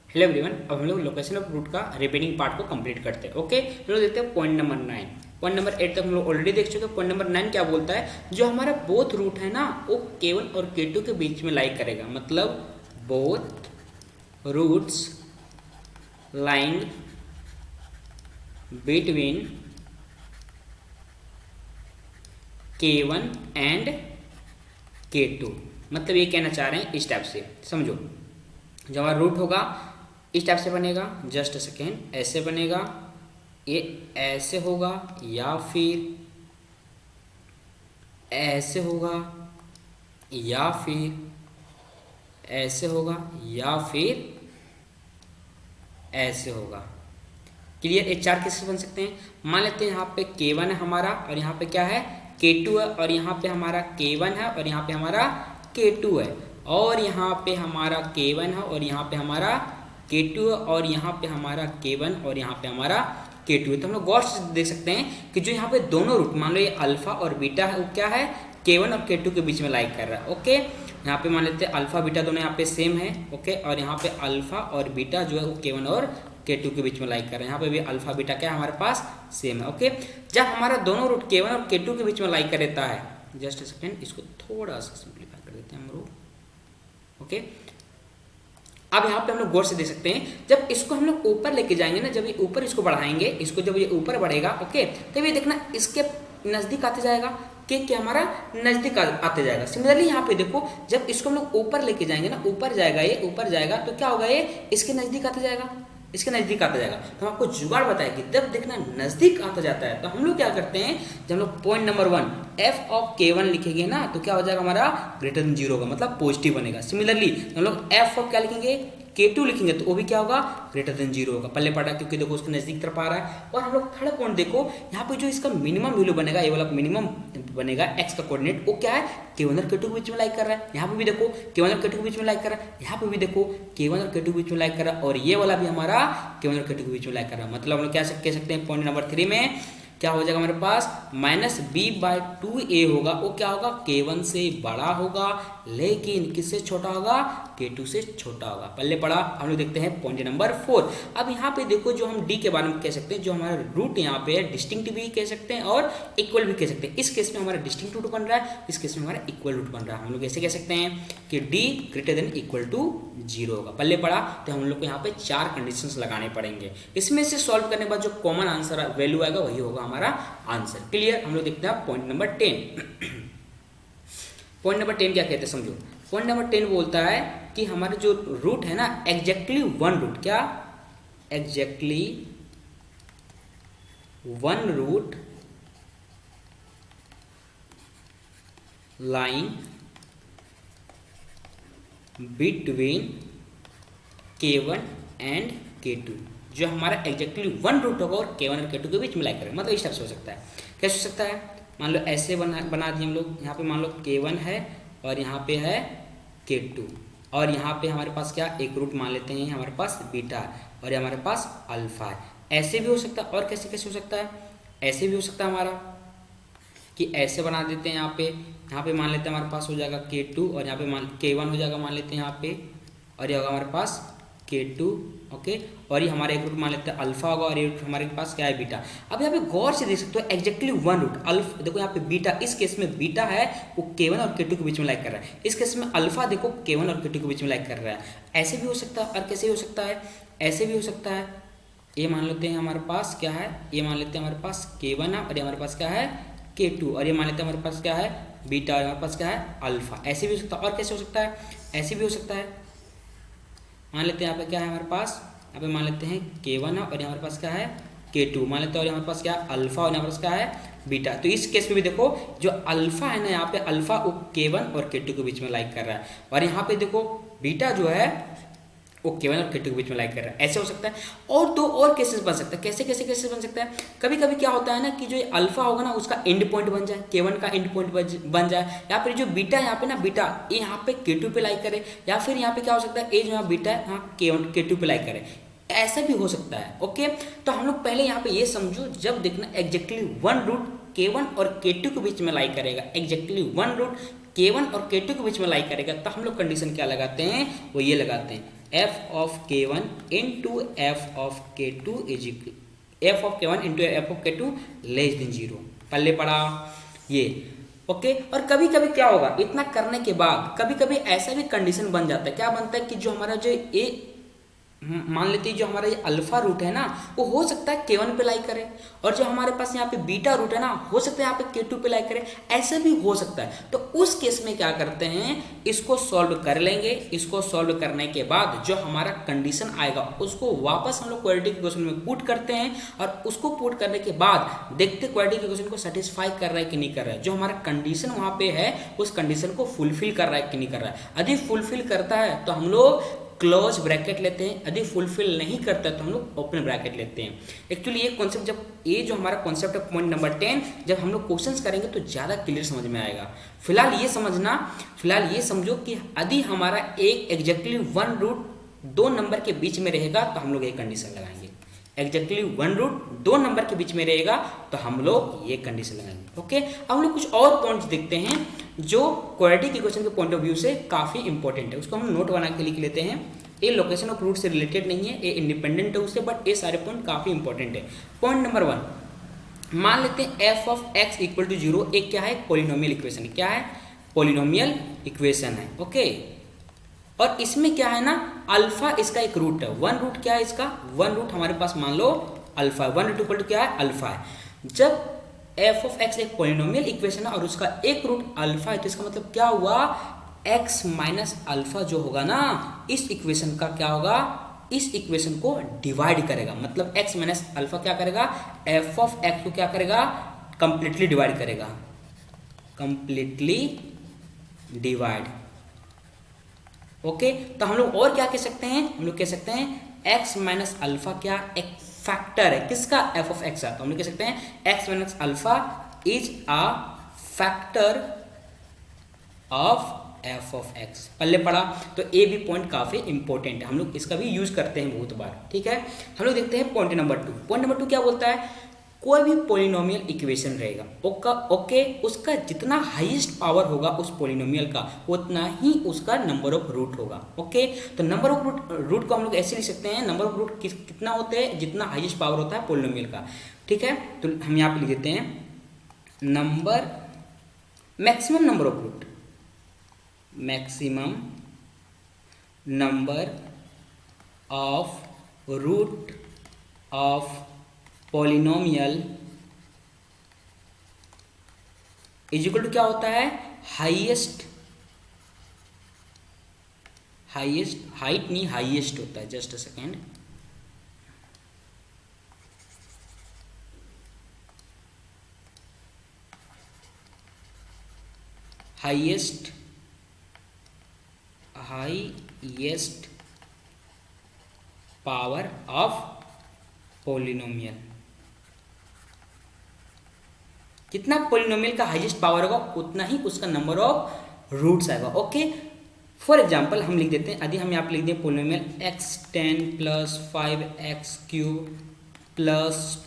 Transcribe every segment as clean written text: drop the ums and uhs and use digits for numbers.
Hello everyone, अब हम लोग लोकेशन ऑफ रूट का रिमेनिंग पार्ट को कंप्लीट करते हैं। ओके, हम लोग देखते हैं पॉइंट नंबर 9। पॉइंट नंबर 8 तक हम लोग ऑलरेडी देख चुके हैं। पॉइंट नंबर 9 क्या बोलता है, जो हमारा बोथ रूट है ना वो K1 और K2 के बीच में लाई करेगा। मतलब both roots lying between K1 and K2। मतलब ये कहना चाह रहे हैं इस टाइप से समझो। जो हमारा रूट होगा इस टाइप से बनेगा, जस्ट अ सेकेंड, ऐसे बनेगा, ये ऐसे होगा या फिर ऐसे होगा या फिर ऐसे होगा या फिर ऐसे होगा। क्लियर? ये चार केसेस बन सकते हैं। मान लेते हैं यहाँ पे K1 है हमारा और यहाँ पे क्या है K2 है, और यहाँ पे हमारा K1 है और यहाँ पे हमारा K2 है, और यहाँ पे हमारा K1 है और यहाँ पे हमारा K2 है, और यहाँ पे हमारा K1 और यहाँ पे हमारा K2 है। तो हम लोग गौर से देख सकते हैं कि जो यहाँ पे दोनों रूट, मान लो ये अल्फा और बीटा है, वो क्या है K1 और K2 के बीच में लाइक कर रहा है। ओके, यहाँ पे मान लेते हैं अल्फा बीटा दोनों यहाँ पे सेम है। ओके, और यहाँ पे अल्फा और बीटा जो है वो K1 और K2 के बीच में लाइक कर रहे हैं। यहाँ पे भी अल्फा बीटा क्या है हमारे पास सेम है। ओके, जब हमारा दोनों रूट K1 और K2 के बीच में लाइक कर देता है, जस्ट सेकेंड, इसको थोड़ा सा सिंप्लीफाई कर देते हैं हम लोग। ओके, अब यहाँ पे हम लोग गौर से देख सकते हैं, जब इसको हम लोग ऊपर लेके जाएंगे ना, जब ये ऊपर इसको बढ़ाएंगे, इसको जब ये ऊपर बढ़ेगा, ओके, तब ये देखना इसके नजदीक आते जाएगा, कि हमारा नजदीक आते जाएगा। सिमिलरली यहाँ पे देखो, जब इसको हम लोग ऊपर लेके जाएंगे ना, ऊपर जाएगा, ये ऊपर जाएगा, तो क्या होगा, ये इसके नजदीक आते जाएगा, इसके नजदीक आता जाएगा। तो हम आपको जुगाड़ बताया कि जब देखना नजदीक आता जाता है तो हम लोग क्या करते हैं, जब हम लोग point number 1 f of K1 लिखेंगे ना, तो क्या हो जाएगा हमारा ग्रेटर देन 0 होगा, मतलब पॉजिटिव बनेगा। सिमिलरली हम लोग f ऑफ क्या लिखेंगे, K2 लिखेंगे, तो वो भी क्या होगा, ग्रेटर देन 0 होगा। पल्ले पड़ा, क्योंकि देखो उसके नजदीक तरफ आ रहा है। और हम लोग थर्ड पॉइंट देखो, यहाँ पे जो इसका मिनिमम वैल्यू बनेगा, ये वाला मिनिमम बनेगा x का कोऑर्डिनेट, वो क्या है K1 और K2 के बीच में लाइक कर रहा है। यहाँ पे भी देखो K1 और K2 के बीच में लाइक कर रहा है, यहाँ पे भी देखो K1 और K2 के बीच में लाइक कर रहा है, और ये वाला भी हमारा K1 और K2 के बीच में लाइक कर रहा है। मतलब हम लोग क्या कह सकते हैं, पॉइंट नंबर 3 में क्या हो जाएगा हमारे पास, -b/2a होगा, वो क्या होगा, K1 से बड़ा होगा, लेकिन किससे छोटा होगा, K2 से छोटा होगा। पल्ले पड़ा। हम लोग देखते हैं पॉइंट नंबर 4। अब यहाँ पे देखो, जो हम D के बारे में कह सकते हैं, जो हमारा रूट यहाँ पे है, डिस्टिंक्ट भी कह सकते हैं और इक्वल भी कह सकते हैं। इस केस में हमारा डिस्टिंक्ट रूट बन रहा है, इस केस में हमारा इक्वल रूट बन रहा है। हम लोग ऐसे कह सकते हैं कि D greater than equal to 0 होगा। पल्ले पड़ा। तो हम लोग को यहाँ पे 4 कंडीशंस लगाने पड़ेंगे। इसमें से सॉल्व करने के बाद जो कॉमन आंसर वैल्यू आएगा वही होगा हमारा आंसर। क्लियर? हम लोग देखते हैं पॉइंट नंबर 10। पॉइंट नंबर 10 क्या कहते हैं समझो। पॉइंट नंबर 10 बोलता है कि हमारे जो रूट है ना, एग्जैक्टली वन रूट, क्या exactly one route line between K1 and K2, जो हमारा एग्जैक्टली वन रूट होगा और K1 और K2 के बीच में लाइक करेगा। मतलब इस टाइप से हो सकता है। कैसे हो सकता है, मान लो ऐसे बना दिए हम लोग। यहाँ पे मान लो K1 है और यहाँ पे है K2, और यहाँ पे हमारे पास क्या एक रूट मान लेते हैं, हमारे पास बीटा है और हमारे पास अल्फा है। ऐसे भी हो सकता है, और कैसे कैसे हो सकता है, ऐसे भी हो सकता है हमारा कि ऐसे बना देते हैं। यहाँ पे मान लेते हैं हमारे पास हो जाएगा K2, और यहाँ पे K1 हो जाएगा मान लेते हैं यहाँ पे, और ये होगा हमारे पास K2। ओके, और ये हमारा एक रूट मान लेते हैं अल्फा होगा, और ये रूट हमारे पास क्या है बीटा। अब यहाँ पे गौर से देख सकते हो, एग्जैक्टली वन रूट अल्फा, देखो यहाँ पे बीटा, इस केस में बीटा है वो K1 और K2 के बीच में लाइक कर रहा है। इस केस में अल्फा देखो K1 और K2 के बीच में लाइक कर रहा है। ऐसे भी हो सकता है, और कैसे हो सकता है, ऐसे भी हो सकता है। ये मान लेते हैं हमारे पास क्या है, ये मान लेते हैं हमारे पास K1 है, और ये हमारे पास क्या है K2, और ये मान लेते हैं हमारे पास क्या है बीटा, और हमारे पास क्या है अल्फा। ऐसे भी हो सकता है, और कैसे हो सकता है, ऐसे भी हो सकता है। मान लेते हैं यहाँ पे क्या है हमारे पास, यहाँ पे मान लेते हैं K1 है और हमारे पास क्या है K2, मान लेते हैं, और हमारे पास क्या है अल्फा, और हमारे पास क्या है बीटा। तो इस केस में भी देखो, जो अल्फा है ना, यहाँ पे अल्फा वो K1 और K2 के बीच में लाइक कर रहा है, और यहाँ पे देखो बीटा जो है वो K1 और K2 के बीच में लाइक कर रहा है। ऐसे हो सकता है। और दो और केसेस बन सकता है। कैसे कैसे केसेस बन सकता है, कभी कभी क्या होता है ना कि जो अल्फा होगा ना उसका एंड पॉइंट बन जाए, K1 का एंड पॉइंट बन जाए, या फिर जो बीटा है यहाँ पे ना, बीटा ये यहाँ पे K2 पे लाइक करे, या फिर यहाँ पे क्या हो सकता है, ये जो यहाँ बीटा है यहाँ K2 पे लाइक करे। ऐसा भी हो सकता है। ओके, तो हम लोग पहले यहाँ पे ये समझो, जब देखना एग्जैक्टली वन रूट K1 और K2 के बीच में लाइक करेगा, एग्जैक्टली वन रूट K1 और K2 के बीच में लाइक करेगा, तो हम लोग कंडीशन क्या लगाते हैं, वो ये लगाते हैं, F of k1 into F of k2 is F of k1 into F of k2 less than 0। पल्ले पड़ा ये, ओके। और कभी कभी क्या होगा, इतना करने के बाद कभी कभी ऐसा भी कंडीशन बन जाता है, क्या बनता है कि जो हमारा जो ए मान लेते हैं जो हमारा ये अल्फा रूट है ना, वो हो सकता है k1 पे लाई करे, और जो हमारे पास यहाँ पे बीटा रूट है ना, हो सकता है यहाँ पे k2 पे लाई करे, ऐसे भी हो सकता है। तो उस केस में क्या करते हैं, इसको सॉल्व कर लेंगे। इसको सॉल्व करने के बाद जो हमारा कंडीशन आएगा उसको वापस हम लोग क्वाड्रेटिक इक्वेशन में पुट करते हैं, और उसको पुट करने के बाद देखते क्वाड्रेटिक इक्वेशन को सेटिस्फाई कर रहा है कि नहीं कर रहा है। जो हमारा कंडीशन वहाँ पे है उस कंडीशन को फुलफिल कर रहा है कि नहीं कर रहा है। यदि फुलफिल करता है तो हम लोग क्लोज ब्रैकेट लेते हैं, यदि फुलफिल नहीं करता तो हम लोग ओपन ब्रैकेट लेते हैं। एक्चुअली ये कॉन्सेप्ट, जब ये जो हमारा कॉन्सेप्ट है पॉइंट नंबर 10, जब हम लोग क्वेश्चंस करेंगे तो ज़्यादा क्लियर समझ में आएगा। फिलहाल ये समझना, फिलहाल ये समझो कि यदि हमारा एक एग्जैक्टली 1 रूट 2 नंबर के बीच में रहेगा तो हम लोग ये कंडीशन लगाएंगे। एग्जैक्टली 1 रूट 2 नंबर के बीच में रहेगा तो हम लोग ये कंडीशन लगाएंगे, ओके। अब हम लोग कुछ और पॉइंट्स देखते हैं जो क्वाड्रेटिक इक्वेशन के पॉइंट ऑफ व्यू से काफ़ी इंपॉर्टेंट है, उसको हम नोट बना के लिख लेते हैं। ये लोकेशन ऑफ रूट से रिलेटेड नहीं है, ये इंडिपेंडेंट है उससे, बट ये सारे पॉइंट काफ़ी इंपॉर्टेंट है। पॉइंट नंबर 1, मान लेते हैं F of X equal to 0 एक क्या है, पॉलिनोमियल इक्वेशन। क्या है, पॉलिनोमियल इक्वेशन है, ओके। और इसमें क्या है ना, अल्फा इसका एक रूट है। 1 रूट क्या है इसका, 1 रूट हमारे पास मान लो अल्फा है। 1 रूट इक्वल टू क्या है, अल्फा है। जब एफ ऑफ एक्स एक पॉलिनोमियल इक्वेशन है और उसका एक रूट अल्फा है, तो इसका मतलब क्या हुआ, x माइनस अल्फा जो होगा ना, इस इक्वेशन का क्या होगा, इस इक्वेशन को डिवाइड करेगा। मतलब x माइनस अल्फा क्या करेगा, f ऑफ x को क्या करेगा, कंप्लीटली डिवाइड करेगा, कंप्लीटली डिवाइड, ओके। तो हम लोग और क्या कह सकते हैं, हम लोग कह सकते हैं x माइनस अल्फा क्या एक फैक्टर है किसका, f ऑफ x का। तो हम लोग कह सकते हैं x minus alpha is a factor of F of X. पल्ले पड़ा, तो ये भी पॉइंट काफ़ी इंपॉर्टेंट है, हम लोग इसका भी यूज करते हैं बहुत बार, ठीक है। हम लोग देखते हैं पॉइंट नंबर 2। पॉइंट नंबर 2 क्या बोलता है, कोई भी पॉलिनोमियल इक्वेशन रहेगा, ओके, उसका जितना हाईएस्ट पावर होगा उस पॉलिनोमियल का, उतना ही उसका नंबर ऑफ रूट होगा, ओके। तो नंबर ऑफ रूट को हम लोग ऐसे लिख सकते हैं, नंबर ऑफ रूट कितना होते हैं, जितना हाईएस्ट पावर होता है पॉलिनोमियल का, ठीक है। तो हम यहाँ पे लिख देते हैं number, maximum number of root, maximum number of root of polynomial is equal to क्या होता है, हाईएस्ट, हाइट नहीं हाईएस्ट होता है, just a second, highest power of polynomial. कितना पॉलिनोमियल का हाईएस्ट पावर होगा उतना ही उसका नंबर ऑफ रूट्स आएगा, ओके। फॉर एग्जांपल हम लिख देते हैं, यदि हम यहाँ पे लिख दें polynomial x10 + 5x³ +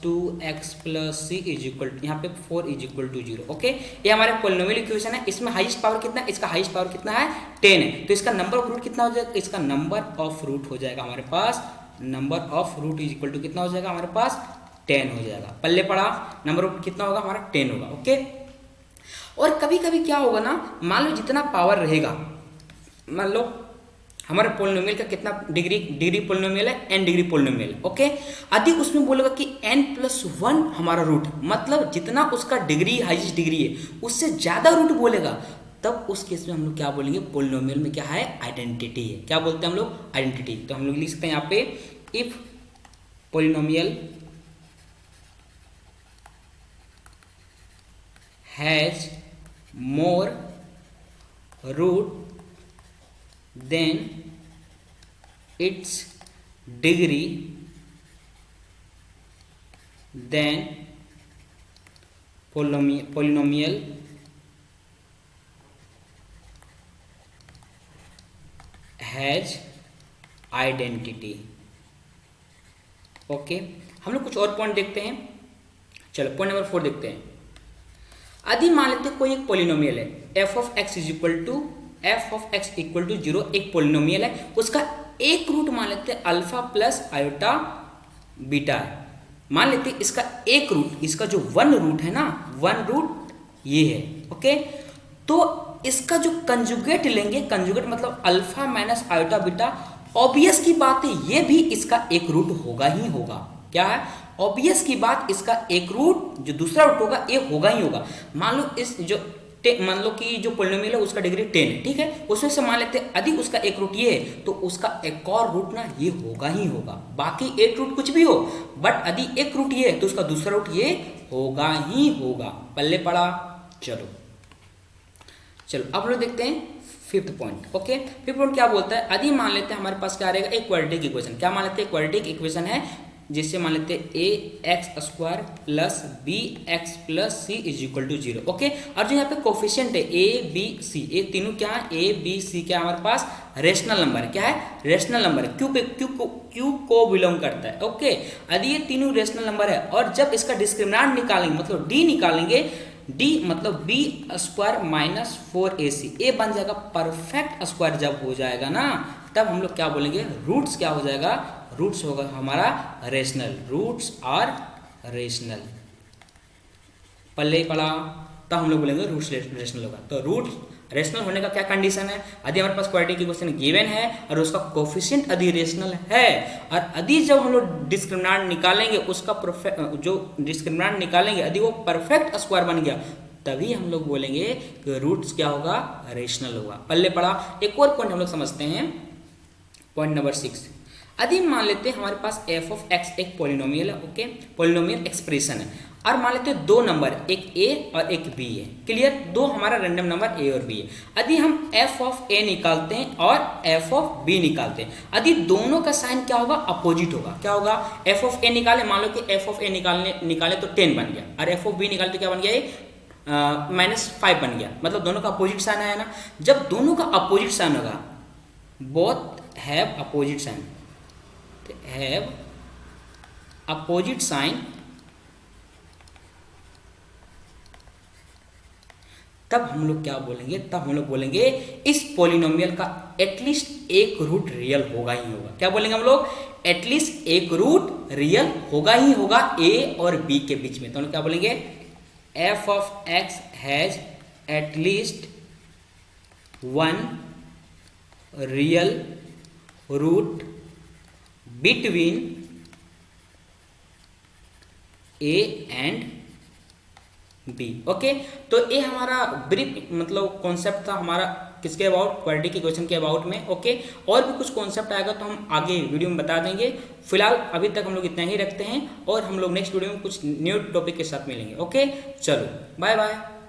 2x + c is equal to, यहाँ पे 4 इज इक्वल टू 0, ओके। ये हमारे पॉलिनोमियल इक्वेशन है, इसमें हाईएस्ट पावर कितना है, इसका हाईएस्ट पावर कितना है 10 है, तो इसका नंबर ऑफ रूट कितना हो जाएगा, इसका नंबर ऑफ रूट हो जाएगा हमारे पास, number of root is equal to कितना हो जाएगा हमारे पास 10 हो जाएगा। पल्ले पड़ा, नंबर ऑफ कितना होगा हमारा 10 होगा, ओके। और कभी कभी क्या होगा ना, मान लो जितना पावर रहेगा, मान लो हमारे पॉलिनोमियल का कितना डिग्री पॉलिनोमियल है, n डिग्री पॉलिनोमियल, ओके। यदि उसमें बोलेगा कि n+1 हमारा रूट, मतलब जितना उसका डिग्री हाईएस्ट डिग्री है उससे ज़्यादा रूट बोलेगा, तब उस केस में हम लोग क्या बोलेंगे, पॉलिनोमियल में क्या है, आइडेंटिटी है। क्या बोलते हैं हम लोग, आइडेंटिटी। तो हम लोग लिख सकते हैं यहाँ पे, if polynomial has more root then its degree then polynomial has identity, okay. हम लोग कुछ और पॉइंट देखते हैं, चलो पॉइंट नंबर 4 देखते हैं। यदि मान लेते हैं कोई एक पॉलिनोमियल है, f of x is equal to f of x इक्वल टू 0 एक पॉलिनोमियल है, उसका एक रूट मान लेते हैं अल्फा प्लस आयोटा बीटा है, मान लेते हैं इसका एक रूट, इसका जो वन रूट है ना, वन रूट ये है, ओके। तो इसका जो कंजुगेट लेंगे, कंजुगेट मतलब alpha minus iota beta, obvious की बात है ये भी इसका एक रूट होगा ही होगा। क्या है? ऑब्वियस की बात, इसका एक रूट जो दूसरा रूट होगा ये होगा ही होगा। मान लो इस जो मान लो कि जो पोलिनोमियल है उसका डिग्री 10 है, ठीक है, उसमें से मान लेते हैं यदि उसका एक रूट ये है तो उसका एक और रूट ना ये होगा ही होगा। बाकी एक रूट कुछ भी हो, बट यदि एक रूट ये है तो उसका दूसरा रूट ये होगा ही होगा। पल्ले पड़ा। चलो अब लोग देखते हैं fifth point. Okay, fifth point क्या बोलता है, यदि मान लेते हैं हमारे पास क्या रहेगा, एक क्वाड्रेटिक इक्वेशन। क्या मान लेते हैं? क्वाड्रेटिक इक्वेशन है जिससे मान लेते हैं ax² plus bx plus c is equal to 0। Okay, और जो यहाँ पे कोफिशिएंट है a b c, ये तीनों क्या है, a b c क्या हमारे पास रेशनल नंबर है। क्या है? रेशनल नंबर है। क्यू को बिलोंग करता है। ओके, यदि ये तीनों रेशनल नंबर है और जब इसका डिस्क्रिमिनेंट निकालेंगे मतलब d निकालेंगे, d मतलब b² माइनस 4ac, ये बन जाएगा परफेक्ट स्क्वायर। जब हो जाएगा ना तब हम लोग क्या बोलेंगे, रूट्स क्या हो जाएगा, रूट्स होगा हमारा रेशनल, रूट्स आर रेशनल। पल्ले पड़ा, तब हम लोग बोलेंगे रूट्स रेशनल होगा। तो रूट्स रेशनल होने का क्या कंडीशन है, यदि हमारे पास क्वाड्रेटिक इक्वेशन गिवन है और उसका कोफिशिएंट यदि रेशनल है, और यदि जब हम लोग डिस्क्रिमिनेंट निकालेंगे उसका जो डिस्क्रिमिनेंट निकालेंगे यदि वो परफेक्ट स्क्वायर बन गया, तभी हम लोग बोलेंगे कि रूट्स क्या होगा, रेशनल होगा। पल्ले पड़ा। एक और पॉइंट हम लोग समझते हैं, पॉइंट नंबर 6। यदि मान लेते हैं हमारे पास f ऑफ x एक पोलिनोमियल है, ओके, पोलिनोमियल एक्सप्रेशन है, और मान लेते हैं दो नंबर, एक a और एक b है। क्लियर? दो हमारा रैंडम नंबर a और b है। यदि हम f ऑफ a निकालते हैं और f ऑफ b निकालते हैं, यदि दोनों का साइन क्या होगा, अपोजिट होगा। क्या होगा? f ऑफ a निकाले, मान लो कि f ऑफ a निकाले तो 10 बन गया, और f ऑफ b निकाले तो क्या बन गया, -5 बन गया। मतलब दोनों का अपोजिट साइन आया ना। जब दोनों का अपोजिट साइन होगा, both have opposite sign, have opposite sign, तब हम लोग क्या बोलेंगे, तब हम लोग बोलेंगे इस पोलिनोमियल का एटलीस्ट एक रूट रियल होगा ही होगा। क्या बोलेंगे हम लोग? एटलीस्ट एक रूट रियल होगा ही होगा a और b के बीच में। तो हम लोग क्या बोलेंगे, f of x has at least one real root between a and b। Okay, तो ये हमारा ब्रीफ मतलब कॉन्सेप्ट था हमारा किसके अबाउट, क्वाड्रेटिक इक्वेशन के अबाउट में। ओके, और भी कुछ कॉन्सेप्ट आएगा तो हम आगे वीडियो में बता देंगे। फिलहाल अभी तक हम लोग इतना ही रखते हैं और हम लोग नेक्स्ट वीडियो में कुछ न्यू टॉपिक के साथ मिलेंगे। ओके, चलो बाय बाय।